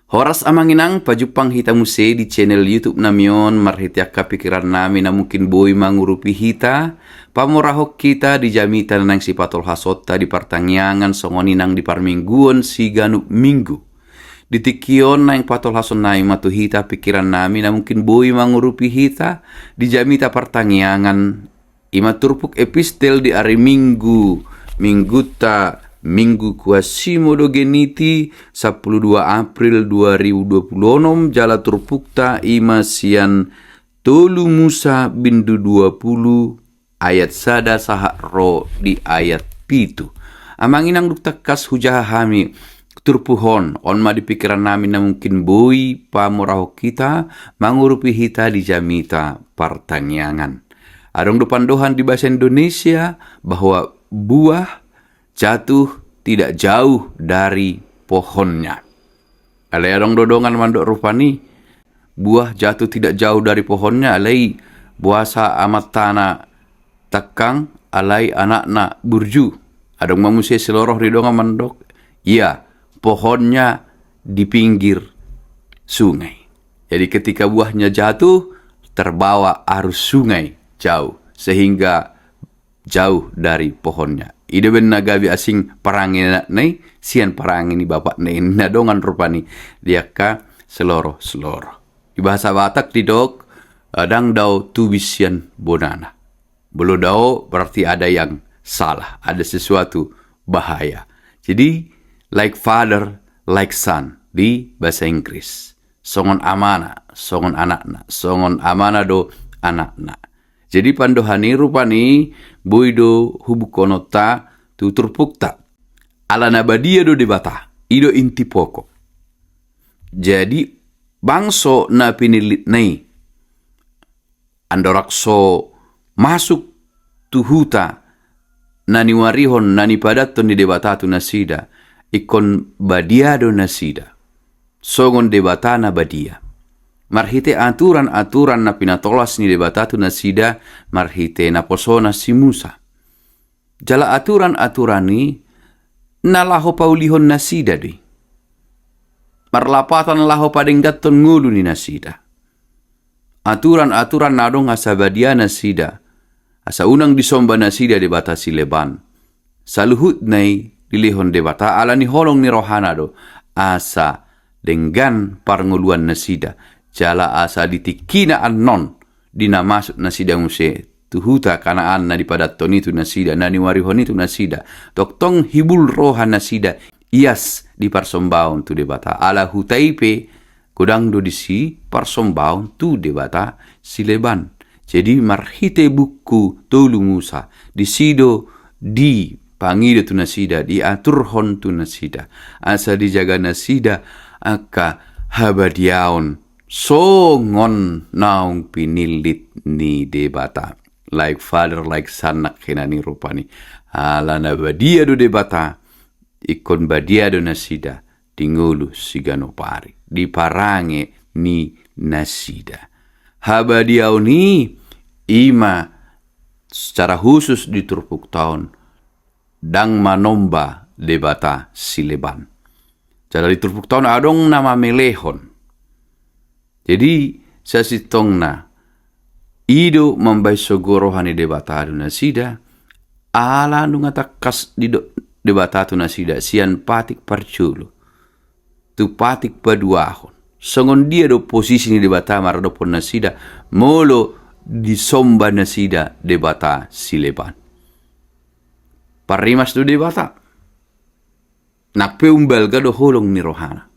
Horas amanginang pajupang hita muse di channel YouTube namion marhitiak pikiran nami na mungkin boy mangurupi hita pamorahok kita di jamitan nang si patol hasota di partangyangan songoninang di parmingguon si ganuk minggu. Di tikion nang patol hason nai matu hita pikiran nami na mungkin boy mangurupi hita di jamita partangyangan imaturpuk epistel di hari minggu Minggu kuasimo do geniti 12 April 2026 jala turpukta imasian tolu Musa bindu 20 ayat sada sahak ro di ayat pitu. Amanginang duktakas hujah hami turpuhon on ma di pikiran nami na mungkin boy pamuraho kita mangurupi hita di jamita partangyangan. Adong dohan di bahasa Indonesia bahwa buah jatuh tidak jauh dari pohonnya. Alai adong dodongan mandok rupani, buah jatuh tidak jauh dari pohonnya, alai buasa amat tanah tekang, alai anakna burju. Adong manusia seloroh ridongan mandok, iya, pohonnya di pinggir sungai. Jadi ketika buahnya jatuh, terbawa arus sungai jauh, sehingga jauh dari pohonnya. Ide ben nagabi asing parangin nai sian parangin ni bapak nai nadongan rupani dia ka seloro. Di bahasa Batak didok adang dau tubisian bonana. Belum dau berarti ada yang salah, ada sesuatu bahaya. Jadi like father, like son di bahasa Inggris. Songon amana, songon anakna, songon amana do anakna. Jadi pandohani rupani boido hubukonota tuturpukta ala nabadia do debata ido inti poko. Jadi bangso na pinilit nai andorakso masuk tuhuta nani warihon nani padaton di debatatu nasida ikon badiado nasida songon debatana badia. Marhite aturan-aturan na pinatolas ni debatatu nasida marhite na posona si Musa. Jala aturan-aturan ni nalaho paulihon nasida di. Marlapatan laho padeng daton ngulu ni nasida. Aturan-aturan nadong asa badia nasida. Asa unang disomba nasida debata si leban. Saluhut nai dilihon debata ala ni holong ni rohana do. Asa denggan parnguluan nasida. Jala asa ditikina anon dina masuk nasida muse tuhuta kanaan na dipadaton itu nasida na niwarihon itu nasida toktong hibul rohan nasida ias di parsombaon tu debata ala hutaipe kudang do disi parsombaon tu debata sileban. Jadi marhite buku tolu Musa disido di pangido tu nasida diaturhon tu nasida asa dijaga nasida aka habadiaon songon naung pinilit ni debata like father like son nak kenani rupani ala na badia do debata ikon badia do nasida tingulu sigano pari di parange ni nasida habadiau ni ima secara khusus di turpuk tahun dang manomba debata sileban cara di turpuk tahun adong nama melehon. Jadi sasitongna ido mambai sogorohani debatatu nasida ala nungatakas di debatatu nasida sian patik parculu tu patik paduahon songon dia do posisi ni debata maradopon nasida molo disomba nasida debata sileban parimas do debata nakpeumbal gado holong ni rohana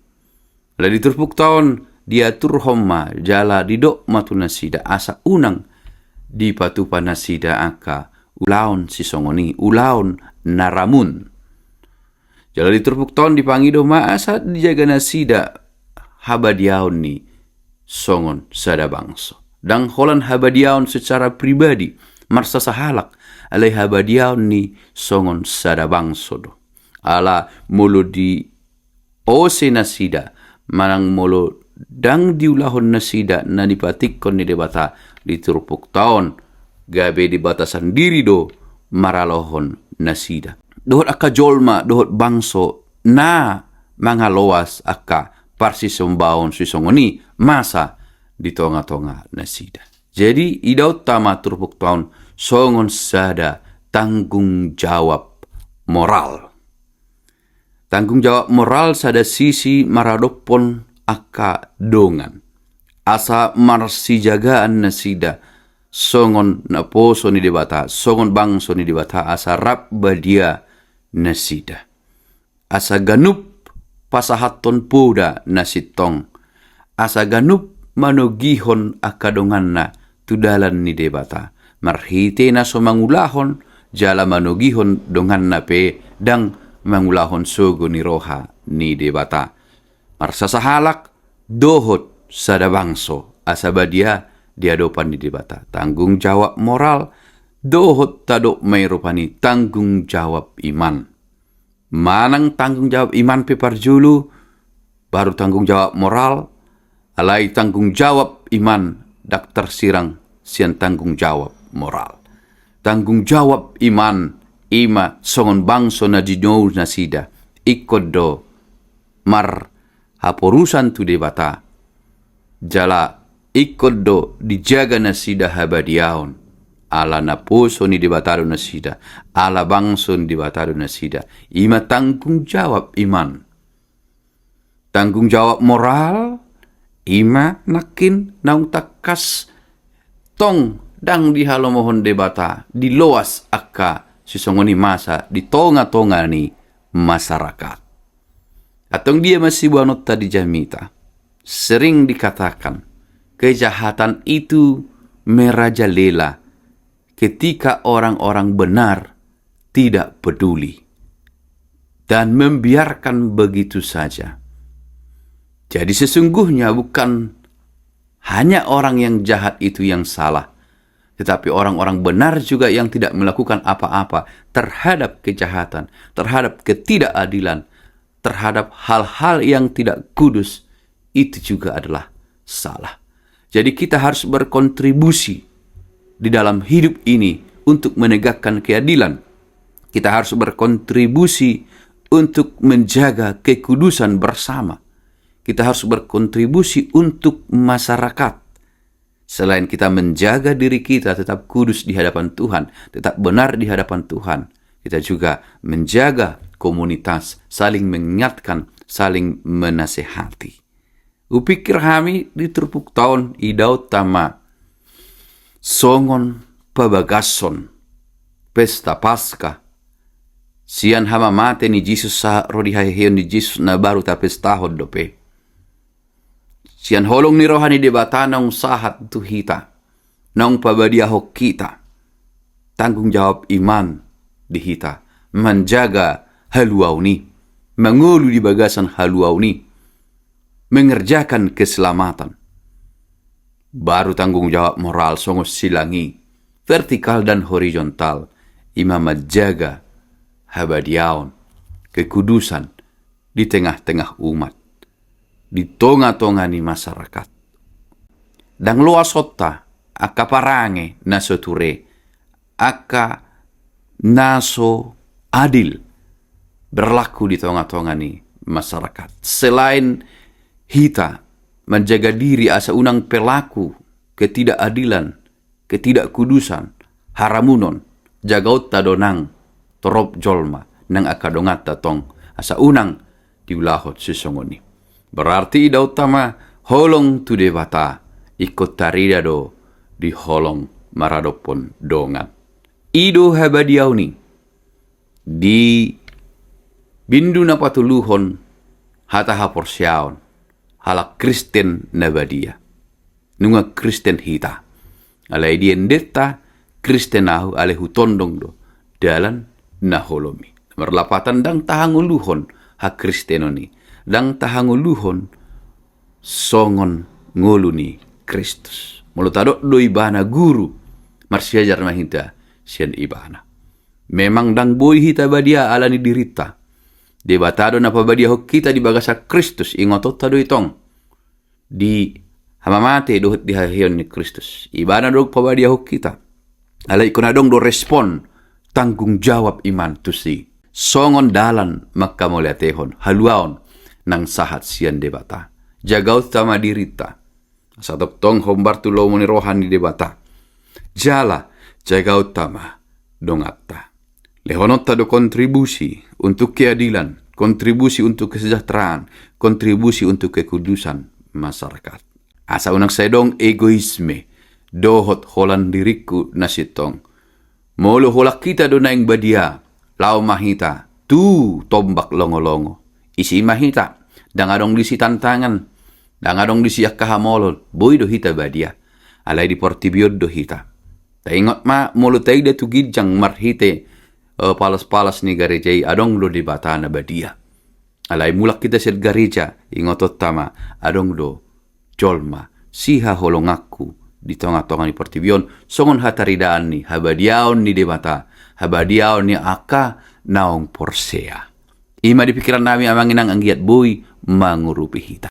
la diturpuk tahun dia turhomma jala didok matu nasida asa unang di patupa nasida aka ulaon si songoni ulaon naramun jala diturpuk tahun dipangido ma asa dijaga nasida habadiaon ni songon sada bangso dang holan habadiaon secara pribadi marsa sahalak alai habadiaon ni songon sada bangso do ala mulu di ose nasida manang mulu dang diulahon nasida na dipatikon ni debata di turpuk tahun gabe di batasan diri do maralohon nasida dohot aka jolma dohot bangso na mangalowas aka parsi sombaon sisongoni masa di tonga-tonga nasida. Jadi idau tama turpuk taun songon sada tanggung jawab moral. Tanggung jawab moral sada sisi maradopon aka dongan. Asa marsi jagaan nasida songon na poso ni debata, songon bangso ni debata asa rap badia nasida. Asa ganup pasahaton puda nasitong. Asa ganup manogihon akadonganna tudalan ni debata. Marhite na so mangulahon jala manogihon donganna pe dang mangulahon sogo ni roha ni debata. Marsasahalak dohot sada bangso asa badia diadopan di debata. Tanggung jawab moral dohot tadok may rupani tanggung jawab iman. Manang tanggung jawab iman peparjulu baru tanggung jawab moral, alai tanggung jawab iman dak tersirang sian tanggung jawab moral. Tanggung jawab iman ima songon bangso na dinou nasida ikod do mar haporusan tu debata jala ikod do dijaga nasida habadiaon ala na puso ni debatado nasida ala bangso ni debatado nasida ima tanggung jawab iman. Tanggung jawab moral ima nakin naung takas tong dang dihalomohon debata di loas akka sisongoni masa di tonga-tonga ni masyarakat. Atong dia masih buanot tadi jamita sering dikatakan kejahatan itu merajalela ketika orang-orang benar tidak peduli dan membiarkan begitu saja. Jadi sesungguhnya bukan hanya orang yang jahat itu yang salah, tetapi orang-orang benar juga yang tidak melakukan apa-apa terhadap kejahatan, terhadap ketidakadilan, terhadap hal-hal yang tidak kudus, itu juga adalah salah. Jadi kita harus berkontribusi di dalam hidup ini untuk menegakkan keadilan. Kita harus berkontribusi untuk menjaga kekudusan bersama. Kita harus berkontribusi untuk masyarakat. Selain kita menjaga diri kita tetap kudus di hadapan Tuhan, tetap benar di hadapan Tuhan, kita juga menjaga komunitas, saling mengingatkan, saling menasehati. Upikir kami di terpuk tahun idau tama songon pabagason pesta Paskah sian hama mate ni Jesus sa rodi hahiyon ni Jesus na baru ta pestahon dope. Sian holong ni rohani debata nang sahat tu hita nang pabadiahok kita. Tanggung jawab iman di hita menjaga haluau ni, mengulu di bagasan haluau ni, mengerjakan keselamatan. Baru tanggung jawab moral songos silangi, vertikal dan horizontal, ima menjaga habadiaon, kekudusan di tengah-tengah umat, di tonga-tonga ni masyarakat. Dang luas sota, aka parange naso ture, aka naso adil, berlaku di tonga-tonga ni masyarakat. Selain hita menjaga diri asa unang pelaku ketidakadilan, ketidakkudusan, haramunon, jagaut tadonang, torop jolma, nang akadongat tatong asa unang diulahot sisongoni. Berarti ida utama holong tu debata ikut tarida do di holong maradopon dongan. Ido habadiau ni di bindu na patuluhon hata haporsiaon hala Kristen nabadia. Nunga Kristen hita. Alai diendeta Kristen nahu alehu tondong do dalan naholomi. Merlapatan dang tahanguluhon ha Kristenoni. Dang tahanguluhon songon ngoluni Kristus. Mulutado do ibana guru marsiajar mahita sian ibana. Memang dang boy hita badia alani dirita. Debatado na pabadia hok kita di bagasa Kristus ingotot tado itong. Di hamamate dohut di hahiyon ni Kristus. Ibana do pabadia hok kita. Alay kunadong do respon tanggung jawab iman tu si. Songon dalan makamuliatehon haluaon nang sahat sian debata. Jaga utama dirita. Satok tong hombar tu lo moni rohani debata. Jala jaga utama dongatta. Lehonotta do kontribusi untuk keadilan, kontribusi untuk kesejahteraan, kontribusi untuk kekudusan masyarakat. Asa unang sedong egoisme, dohot holan diriku nasitong. Molo holak kita do naing badia, lao mahita, tu tombak longo-longo. Isi mahita, dangadong disi tantangan, dangadong disi akahamolon, boy do hita badia, alay di portibiod do hita. Taingot ma, molo tayo da tugidjang marhite, palas-palas ni garejay, adong lo di bata na badia. Alay mulak kita sa gareja, ingotot tama, adong do, jolma, siha holongakku, di tonga-tonga ni portibion, songon hataridaan ni, habadiaon ni debata, habadiaon ni aka, naong porsea. Ima di pikiran namin amangin ang anggiat boy, mangurupi hita.